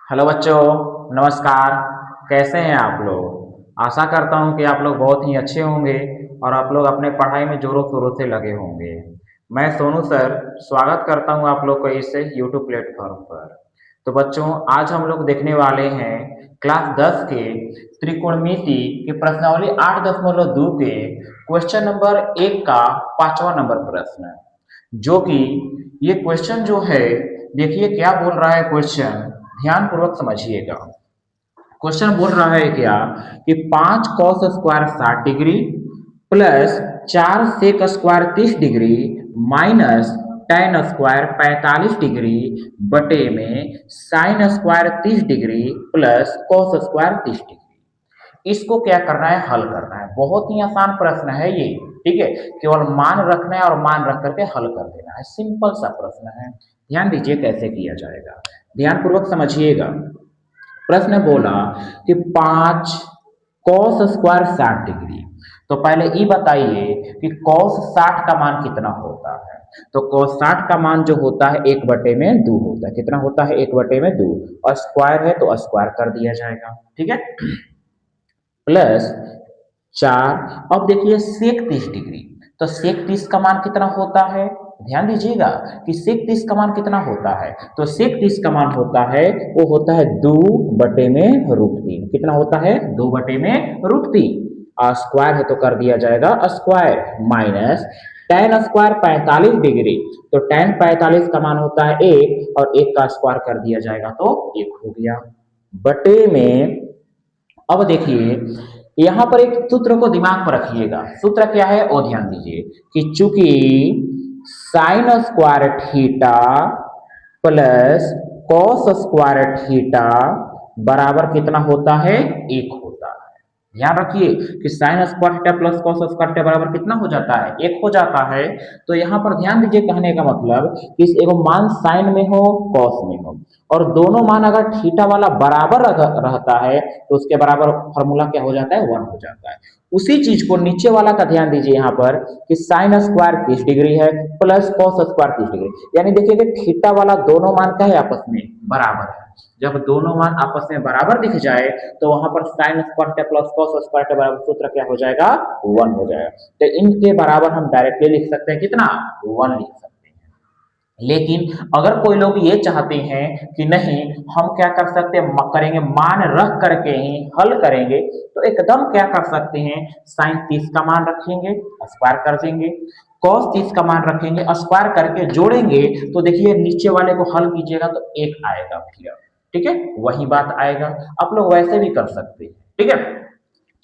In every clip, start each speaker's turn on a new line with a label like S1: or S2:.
S1: Hello बच्चों, नमस्कार। कैसे हैं आप लोग? आशा करता हूं कि आप लोग बहुत ही अच्छे होंगे और आप लोग अपने पढ़ाई में जोरों शोरों से लगे होंगे। मैं सोनू सर स्वागत करता हूं आप लोग को इस यूट्यूब प्लेटफॉर्म पर। तो बच्चों, आज हम लोग देखने वाले हैं क्लास 10 के त्रिकोणमिति की प्रश्नावली 8.2 के क्वेश्चन नंबर 1 का 5वां नंबर प्रश्न, जो कि ये क्वेश्चन जो है, देखिए क्या बोल रहा है क्वेश्चन, ध्यान पूर्वक समझिएगा। क्वेश्चन बोल रहा है क्या कि 5 cos² 60 degree plus 4 sec² 30 degree minus tan² 45 degree बटे में sin² 30 degree plus cos² 30 degree. इसको क्या करना है, हल करना है। बहुत ही आसान प्रश्न है ये, ठीक है। केवल मान रखना है और मान रख करके हल कर देना है, सिंपल सा प्रश्न है। ध्यान दीजिए कैसे किया जाएगा, ध्यान पूर्वक समझिएगा। प्रश्न बोला कि 5 cos² 60 डिग्री। तो पहले ये बताइए कि cos 60 का मान कितना होता है। तो cos 60 का मान जो होता है 1/2 होता है। कितना होता है? 1/2। और स्क्वायर है तो स्क्वायर कर दिया जाएगा, ठीक है। प्लस 4। अब देखिए sec 30 डिग्री, तो sec 30 का मान कितना होता है? ध्यान दीजिएगा कि sec 30 का मान कितना होता है। तो sec 30 का मान होता है, वो होता है 2/√3। कितना होता है? 2/√3। और स्क्वायर है तो कर दिया जाएगा स्क्वायर, माइनस tan² 45 डिग्री। तो tan 45 का मान होता है 1 और 1 का स्क्वायर कर दिया जाएगा तो 1 हो गया, बटे में। अब देखिए यहां पर एक सूत्र को दिमाग पर रखिएगा। सूत्र क्या है वो ध्यान दीजिए कि चूंकि sin² प्लस cos² बराबर कितना होता है? 1 होता है। ध्यान रखिए कि sin² प्लस cos² बराबर कितना हो जाता है? 1 हो जाता है। तो यहां पर ध्यान दीजिए, कहने का मतलब कि एगो मान साइन में हो, कॉस में हो, और दोनों मान अगर थीटा वाला बराबर रहता है तो उसके बराबर फॉर्मूला क्या हो जाता है? 1 हो जाता है। उसी चीज को नीचे वाला का ध्यान दीजिए यहाँ पर कि sin² 30 डिग्री है प्लस cos² 30 डिग्री, यानी देखिए कि थीटा वाला दोनों मान का है आपस में बराबर है। जब दोनों मान आपस में बराबर दिख जाए तो वहां पर sin² प्लस cos² बराबर सूत्र क्या हो जाएगा? 1 हो जाएगा। तो इनके बराबर हम डायरेक्टली लिख सकते हैं कितना? 1 लिख सकते हैं। लेकिन अगर कोई लोग ये चाहते हैं कि नहीं, हम क्या कर सकते हैं, करेंगे मान रख करके ही हल करेंगे, तो एकदम क्या कर सकते हैं, sin 30 का मान रखेंगे, स्क्वायर कर देंगे, cos 30 का मान रखेंगे, स्क्वायर करके जोड़ेंगे। तो देखिए नीचे वाले को हल कीजिएगा तो 1 आएगा फिर, ठीक है, वही बात आएगा। आप लोग वैसे भी कर सकते हैं, ठीक है।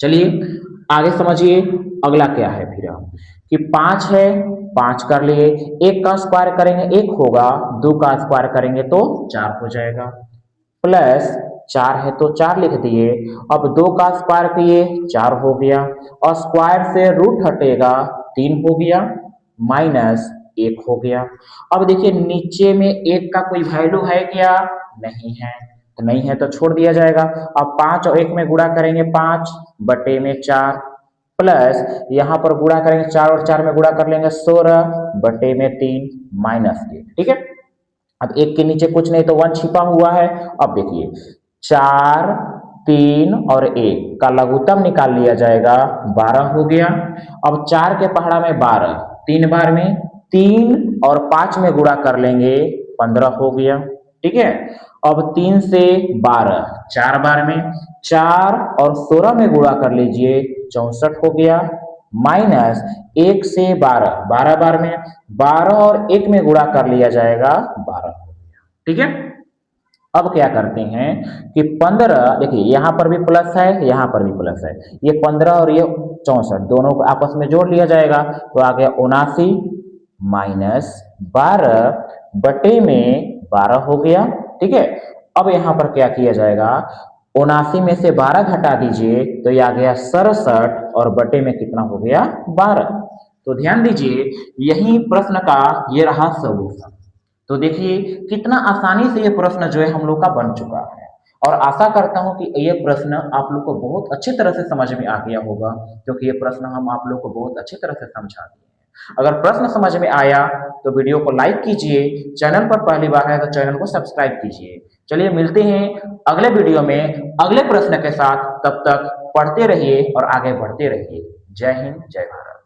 S1: चलिए आगे समझिए, अगला क्या है फिर कि 5 है, 5 कर लिए, 1 का स्क्वायर करेंगे 1 होगा, 2 का स्क्वायर करेंगे तो 4 हो जाएगा, प्लस 4 है तो 4 लिख दिए। अब 2 का स्क्वायर किए 4 हो गया, और स्क्वायर से रूट हटेगा 3 हो गया, माइनस 1 हो गया। अब देखिए नीचे में 1 का कोई वैल्यू है क्या? नहीं है, तो नहीं है तो छोड़ दिया जाएगा। अब 5 और 1 में गुणा करेंगे 5/4, प्लस यहाँ पर गुणा करेंगे 4 और 4 में गुणा कर लेंगे 16/3, माइनस 1, ठीक है। अब 1 के नीचे कुछ नहीं तो 1 छिपा हुआ है। अब देखिए 4, 3 और 1 का लघुत्तम निकाल लिया जाएगा, 12 हो गया। अब 4 के पहाड़ा में 12, 3 बार में 3 और 5 में गुणा कर लेंगे 15 हो गया, ठीक है। अब 3 से 12 4 बार में, 4 और 16 में गुणा कर लीजिए 64 हो गया, माइनस 1 से 12 12 बार में, 12 और 1 में गुणा कर लिया जाएगा 12 हो गया, ठीक है। अब क्या करते हैं कि 15, देखिए यहां पर भी प्लस है यहां पर भी प्लस है, ये 15 और ये 64 दोनों को आपस में जोड़ लिया जाएगा तो आ गया 79 माइनस 12/12 हो गया, ठीक है। अब यहां पर क्या किया जाएगा, 79 में से 12 घटा दीजिए तो ये आ गया 67 और बटे में कितना हो गया? 12। तो ध्यान दीजिए यही प्रश्न का ये रहा सॉल्यूशन। तो देखिए कितना आसानी से ये प्रश्न जो है हम लोग का बन चुका है, और आशा करता हूं कि ये प्रश्न आप लोग को बहुत अच्छी तरह से समझ में आ गया होगा, क्योंकि ये प्रश्न हम आप लोग को बहुत अच्छी तरह से समझा दिए हैं। अगर प्रश्न समझ में आया तो वीडियो को लाइक कीजिए, चैनल पर पहली बार है तो चैनल को सब्सक्राइब कीजिए। चलिए मिलते हैं अगले वीडियो में अगले प्रश्न के साथ, तब तक पढ़ते रहिए और आगे बढ़ते रहिए। जय हिंद, जय भारत।